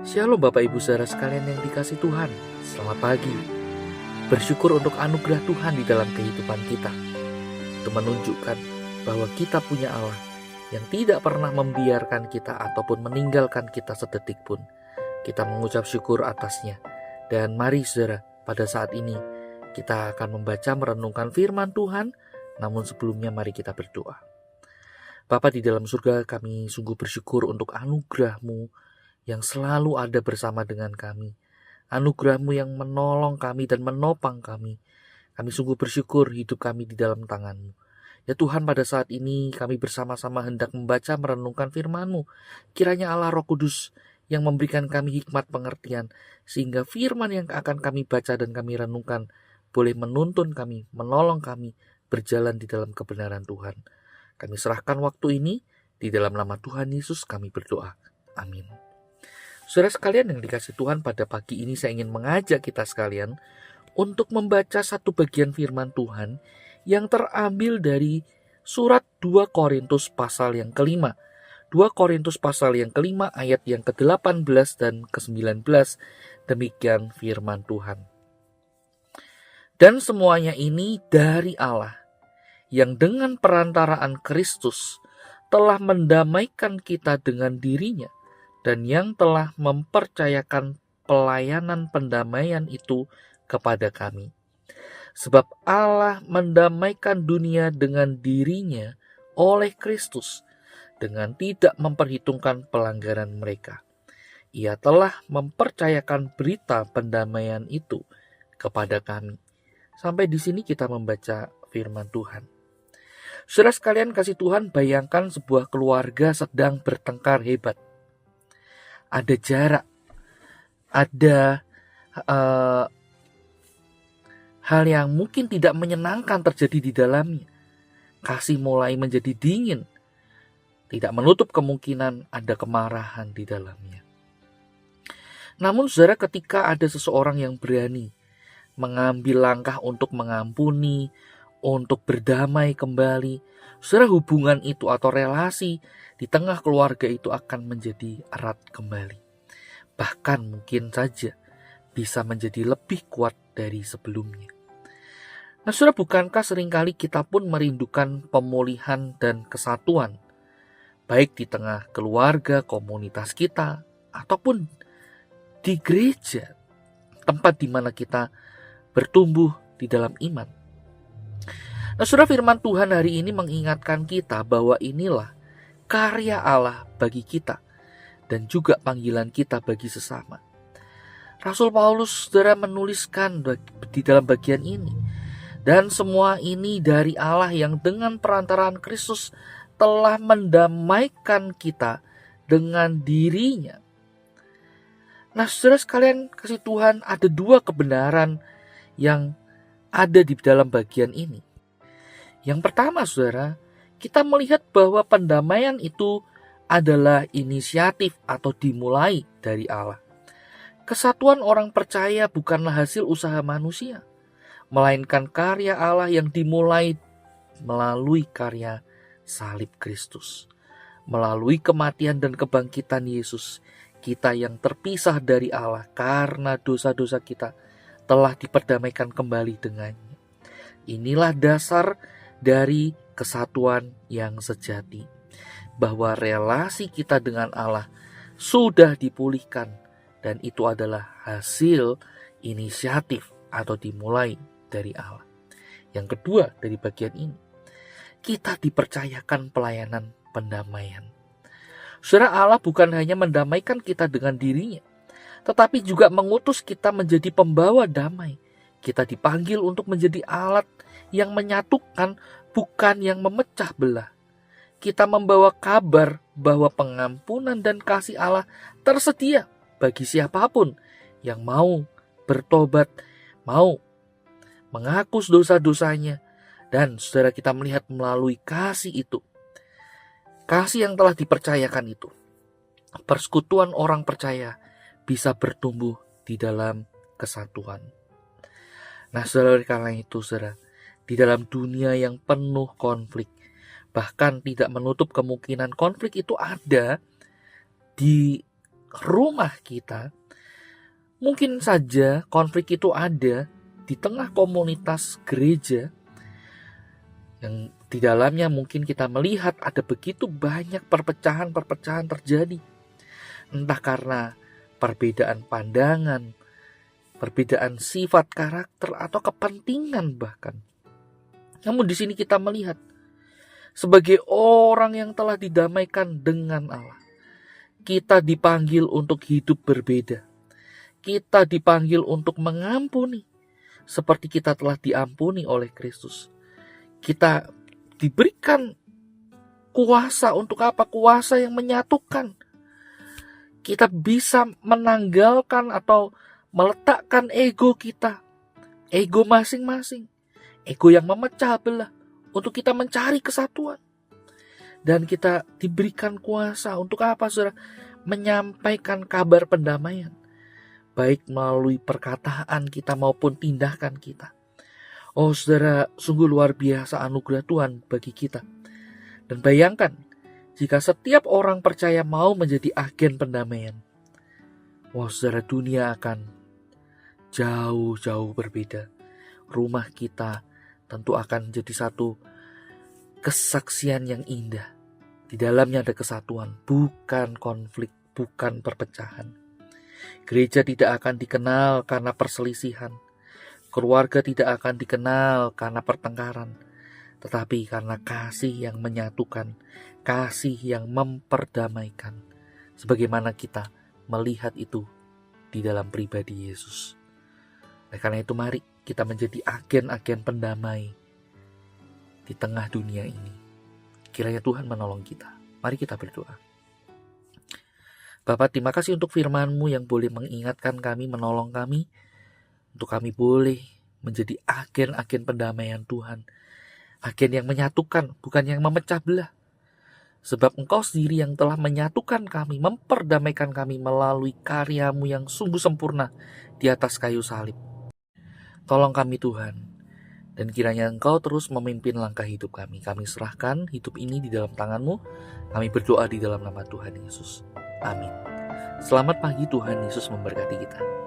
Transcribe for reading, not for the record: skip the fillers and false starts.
Shalom Bapak Ibu Saudara sekalian yang dikasih Tuhan. Selamat pagi. Bersyukur untuk anugerah Tuhan di dalam kehidupan kita. Itu menunjukkan bahwa kita punya Allah yang tidak pernah membiarkan kita ataupun meninggalkan kita sedetik pun. Kita mengucap syukur atasnya. Dan mari saudara, pada saat ini kita akan membaca merenungkan firman Tuhan. Namun sebelumnya mari kita berdoa. Bapa di dalam surga, kami sungguh bersyukur untuk anugerah-Mu yang selalu ada bersama dengan kami. Anugerah-Mu yang menolong kami dan menopang kami. Kami sungguh bersyukur hidup kami di dalam tangan-Mu. Ya Tuhan, pada saat ini kami bersama-sama hendak membaca merenungkan firman-Mu. Kiranya Allah Roh Kudus yang memberikan kami hikmat pengertian, sehingga firman yang akan kami baca dan kami renungkan boleh menuntun kami, menolong kami berjalan di dalam kebenaran Tuhan. Kami serahkan waktu ini, di dalam nama Tuhan Yesus kami berdoa. Amin. Saudara sekalian yang dikasih Tuhan, pada pagi ini saya ingin mengajak kita sekalian untuk membaca satu bagian firman Tuhan yang terambil dari surat 2 Korintus pasal yang kelima. 2 Korintus pasal yang kelima ayat yang ke-18 dan ke-19. Demikian firman Tuhan. Dan semuanya ini dari Allah, yang dengan perantaraan Kristus telah mendamaikan kita dengan dirinya, dan yang telah mempercayakan pelayanan pendamaian itu kepada kami. Sebab Allah mendamaikan dunia dengan dirinya oleh Kristus, dengan tidak memperhitungkan pelanggaran mereka. Ia telah mempercayakan berita pendamaian itu kepada kami. Sampai di sini kita membaca firman Tuhan. Saudara sekalian kasih Tuhan, bayangkan sebuah keluarga sedang bertengkar hebat. Ada jarak, ada hal yang mungkin tidak menyenangkan terjadi di dalamnya. Kasih mulai menjadi dingin, tidak menutup kemungkinan ada kemarahan di dalamnya. Namun saudara, ketika ada seseorang yang berani mengambil langkah untuk mengampuni, untuk berdamai kembali, saudara, hubungan itu atau relasi di tengah keluarga itu akan menjadi erat kembali. Bahkan mungkin saja bisa menjadi lebih kuat dari sebelumnya. Nah saudara, bukankah seringkali kita pun merindukan pemulihan dan kesatuan, baik di tengah keluarga, komunitas kita, ataupun di gereja, tempat di mana kita bertumbuh di dalam iman. Nah saudara, firman Tuhan hari ini mengingatkan kita bahwa inilah karya Allah bagi kita dan juga panggilan kita bagi sesama. Rasul Paulus saudara menuliskan di dalam bagian ini, dan semua ini dari Allah yang dengan perantaraan Kristus telah mendamaikan kita dengan dirinya. Nah saudara sekalian kasih Tuhan, ada dua kebenaran yang ada di dalam bagian ini. Yang pertama saudara, kita melihat bahwa pendamaian itu adalah inisiatif atau dimulai dari Allah. Kesatuan orang percaya bukanlah hasil usaha manusia, melainkan karya Allah yang dimulai melalui karya salib Kristus. Melalui kematian dan kebangkitan Yesus, kita yang terpisah dari Allah karena dosa-dosa kita telah diperdamaikan kembali dengannya. Inilah dasar dari kesatuan yang sejati, bahwa relasi kita dengan Allah sudah dipulihkan, dan itu adalah hasil inisiatif atau dimulai dari Allah. Yang kedua dari bagian ini, kita dipercayakan pelayanan pendamaian. Saudara, Allah bukan hanya mendamaikan kita dengan dirinya, tetapi juga mengutus kita menjadi pembawa damai. Kita dipanggil untuk menjadi alat yang menyatukan, bukan yang memecah belah. Kita membawa kabar bahwa pengampunan dan kasih Allah tersedia bagi siapapun yang mau bertobat, mau menghapus dosa-dosanya. Dan saudara, kita melihat melalui kasih itu, kasih yang telah dipercayakan itu, persekutuan orang percaya bisa bertumbuh di dalam kesatuan. Nah saudara, karena itu saudara, di dalam dunia yang penuh konflik, bahkan tidak menutup kemungkinan konflik itu ada di rumah kita, mungkin saja konflik itu ada di tengah komunitas gereja yang di dalamnya mungkin kita melihat ada begitu banyak perpecahan-perpecahan terjadi. Entah karena perbedaan pandangan, perbedaan sifat karakter, atau kepentingan bahkan. Namun di sini kita melihat sebagai orang yang telah didamaikan dengan Allah, kita dipanggil untuk hidup berbeda. Kita dipanggil untuk mengampuni seperti kita telah diampuni oleh Kristus. Kita diberikan kuasa untuk apa? Kuasa yang menyatukan. Kita bisa menanggalkan atau meletakkan ego kita, ego masing-masing, ego yang memecah belah, untuk kita mencari kesatuan. Dan kita diberikan kuasa untuk apa, saudara? Menyampaikan kabar pendamaian, baik melalui perkataan kita maupun tindakan kita. Oh saudara, sungguh luar biasa anugerah Tuhan bagi kita. Dan bayangkan, jika setiap orang percaya mau menjadi agen pendamaian, wah saudara, dunia akan jauh-jauh berbeda. Rumah kita tentu akan menjadi satu kesaksian yang indah. Di dalamnya ada kesatuan, bukan konflik, bukan perpecahan. Gereja tidak akan dikenal karena perselisihan. Keluarga tidak akan dikenal karena pertengkaran, tetapi karena kasih yang menyatukan, kasih yang memperdamaikan. Sebagaimana kita melihat itu di dalam pribadi Yesus. Oleh karena itu mari kita menjadi agen-agen pendamai di tengah dunia ini. Kiranya Tuhan menolong kita. Mari kita berdoa. Bapa, terima kasih untuk firman-Mu yang boleh mengingatkan kami, menolong kami, untuk kami boleh menjadi agen-agen pendamaian Tuhan. Agen yang menyatukan, bukan yang memecah belah. Sebab Engkau sendiri yang telah menyatukan kami, memperdamaikan kami melalui karya-Mu yang sungguh sempurna di atas kayu salib. Tolong kami Tuhan, dan kiranya Engkau terus memimpin langkah hidup kami. Kami serahkan hidup ini di dalam tangan-Mu. Kami berdoa di dalam nama Tuhan Yesus. Amin. Selamat pagi, Tuhan Yesus memberkati kita.